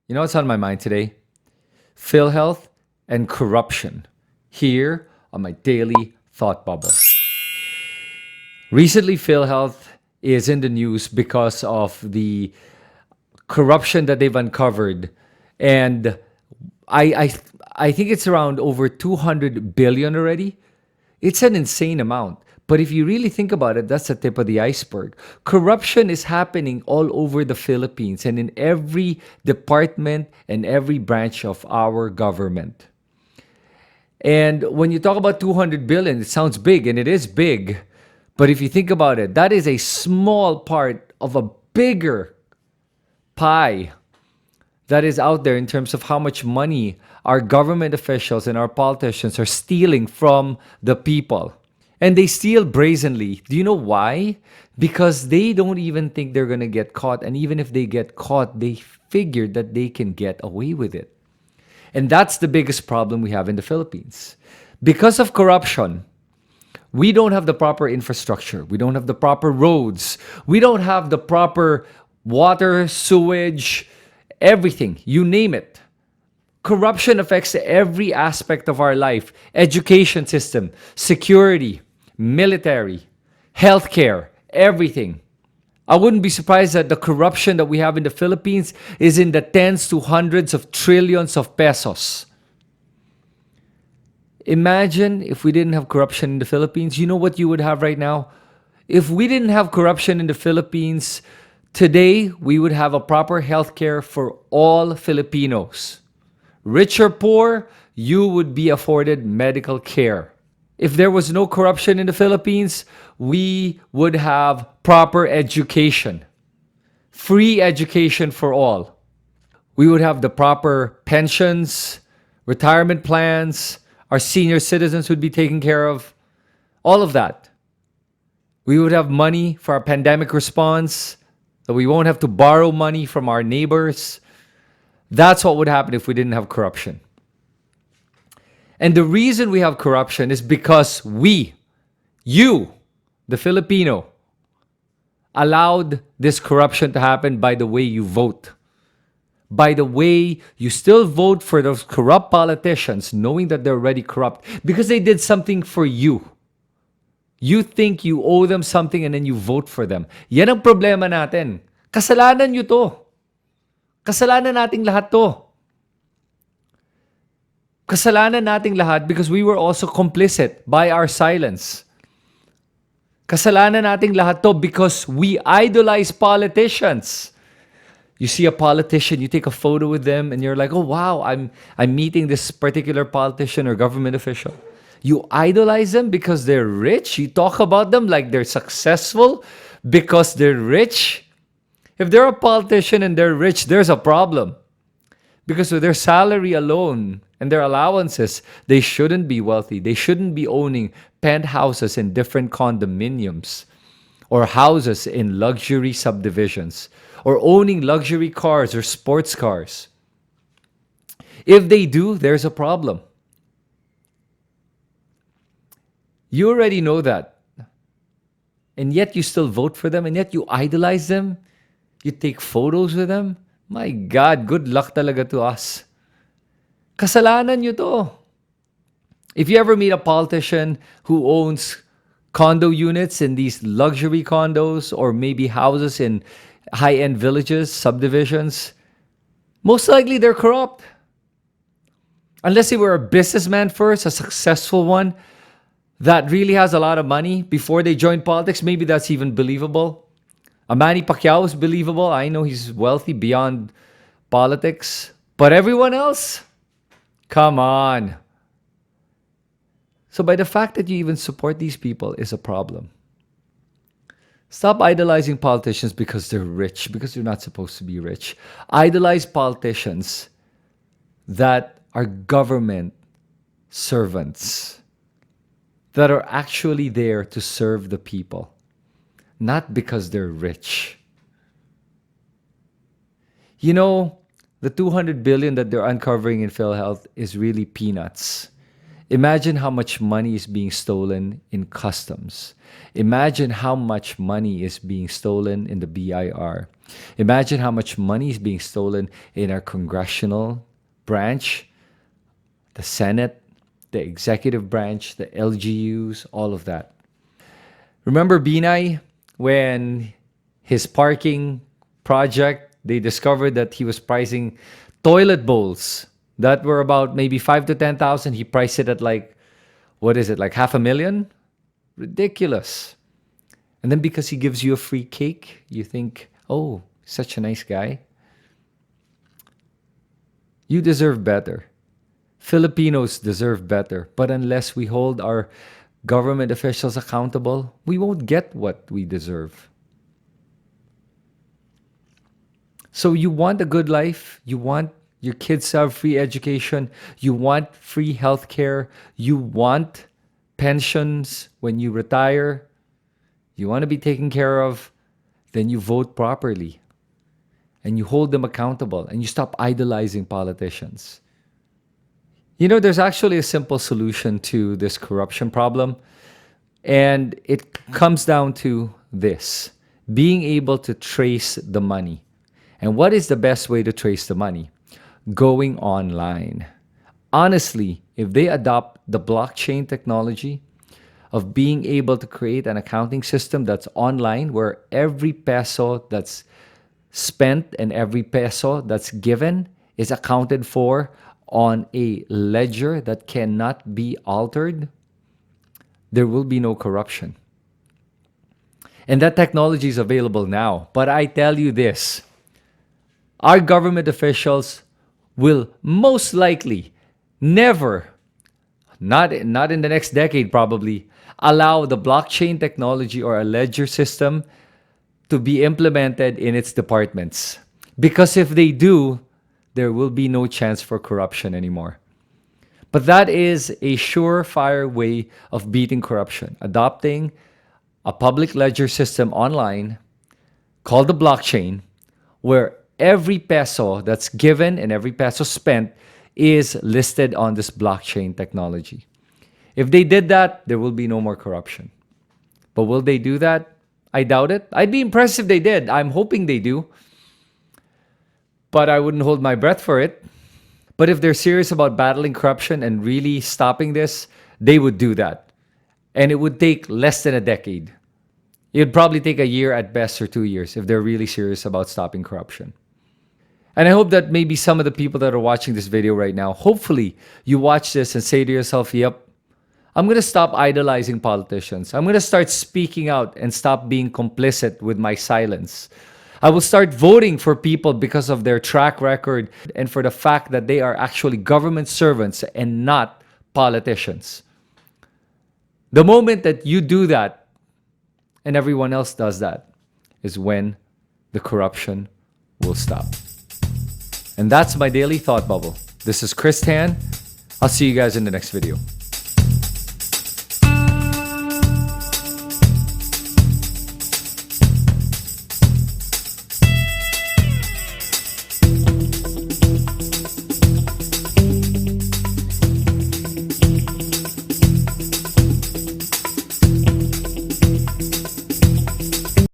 You know what's on my mind today? PhilHealth and corruption. Here on my daily thought bubble. Recently, PhilHealth is in the news because of the corruption that they've uncovered, and I I I think it's around over 200 billion already. It's an insane amount. But if you really think about it, that's the tip of the iceberg. Corruption is happening all over the Philippines and in every department and every branch of our government. And when you talk about 200 billion, it sounds big and it is big. But if you think about it, that is a small part of a bigger pie that is out there in terms of how much money our government officials and our politicians are stealing from the people. And they steal brazenly. Do you know why? Because they don't even think they're going to get caught. And even if they get caught, they figure that they can get away with it. And that's the biggest problem we have in the Philippines. Because of corruption, we don't have the proper infrastructure. We don't have the proper roads. We don't have the proper water, sewage, everything. You name it. Corruption affects every aspect of our life: education system, security, military, healthcare, everything. I wouldn't be surprised that the corruption that we have in the Philippines is in the tens to hundreds of trillions of pesos. Imagine if we didn't have corruption in the Philippines. You know what you would have right now? If we didn't have corruption in the Philippines, today we would have a proper healthcare for all Filipinos. Rich or poor, you would be afforded medical care. If there was no corruption in the Philippines, we would have proper education, free education for all. We would have the proper pensions, retirement plans, our senior citizens would be taken care of, all of that. We would have money for our pandemic response, that we won't have to borrow money from our neighbors. That's what would happen if we didn't have corruption. And the reason we have corruption is because you, the Filipino, allowed this corruption to happen by the way you vote. By the way you still vote for those corrupt politicians, knowing that they're already corrupt because they did something for you. You think you owe them something and then you vote for them. Yan ang problema natin. Kasalanan nyo to. Kasalanan nating lahat to. Kasalanan nating lahat because we were also complicit by our silence. Kasalanan nating lahat to because we idolize politicians. You see a politician, you take a photo with them, and you're like, oh wow, I'm meeting this particular politician or government official. You idolize them because they're rich. You talk about them like they're successful because they're rich. If they're a politician and they're rich, there's a problem. Because with their salary alone and their allowances, they shouldn't be wealthy. They shouldn't be owning penthouses in different condominiums or houses in luxury subdivisions or owning luxury cars or sports cars. If they do, there's a problem. You already know that. And yet you still vote for them, and yet you idolize them. You take photos with them. My God, good luck talaga to us. Kasalanan nyo to. If you ever meet a politician who owns condo units in these luxury condos or maybe houses in high-end villages, subdivisions, most likely they're corrupt. Unless they were a businessman first, a successful one that really has a lot of money before they joined politics, maybe that's even believable. Manny Pacquiao is believable. I know he's wealthy beyond politics. But everyone else? Come on. So by the fact that you even support these people is a problem. Stop idolizing politicians because they're rich, because you're not supposed to be rich. Idolize politicians that are government servants, that are actually there to serve the people, not because they're rich. You know, the 200 billion that they're uncovering in PhilHealth is really peanuts. Imagine how much money is being stolen in customs. Imagine how much money is being stolen in the BIR. Imagine how much money is being stolen in our congressional branch, the Senate, the executive branch, the LGUs, all of that. Remember Binay when his parking project, they discovered that he was pricing toilet bowls that were about maybe 5 to 10,000. He priced it at like, what is it, like 500,000? Ridiculous. And then because he gives you a free cake, you think, oh, such a nice guy. You deserve better. Filipinos deserve better. But unless we hold our government officials accountable, we won't get what we deserve. So you want a good life, you want your kids to have free education, you want free healthcare, you want pensions when you retire, you want to be taken care of, then you vote properly and you hold them accountable and you stop idolizing politicians. You know, there's actually a simple solution to this corruption problem, and it comes down to this: being able to trace the money. And what is the best way to trace the money? Going online. Honestly, if they adopt the blockchain technology of being able to create an accounting system that's online, where every peso that's spent and every peso that's given is accounted for on a ledger that cannot be altered, there will be no corruption. And that technology is available now. But I tell you this, our government officials will most likely never, not in the next decade probably, allow the blockchain technology or a ledger system to be implemented in its departments. Because if they do, there will be no chance for corruption anymore. But that is a surefire way of beating corruption: adopting a public ledger system online called the blockchain, where every peso that's given and every peso spent is listed on this blockchain technology. If they did that, there will be no more corruption. But will they do that? I doubt it. I'd be impressed if they did. I'm hoping they do. But I wouldn't hold my breath for it. But if they're serious about battling corruption and really stopping this, they would do that. And it would take less than a decade. It would probably take a year at best or 2 years if they're really serious about stopping corruption. And I hope that maybe some of the people that are watching this video right now, hopefully you watch this and say to yourself, yep, I'm going to stop idolizing politicians. I'm going to start speaking out and stop being complicit with my silence. I will start voting for people because of their track record and for the fact that they are actually government servants and not politicians. The moment that you do that and everyone else does that is when the corruption will stop. And that's my daily thought bubble. This is Chris Tan. I'll see you guys in the next video.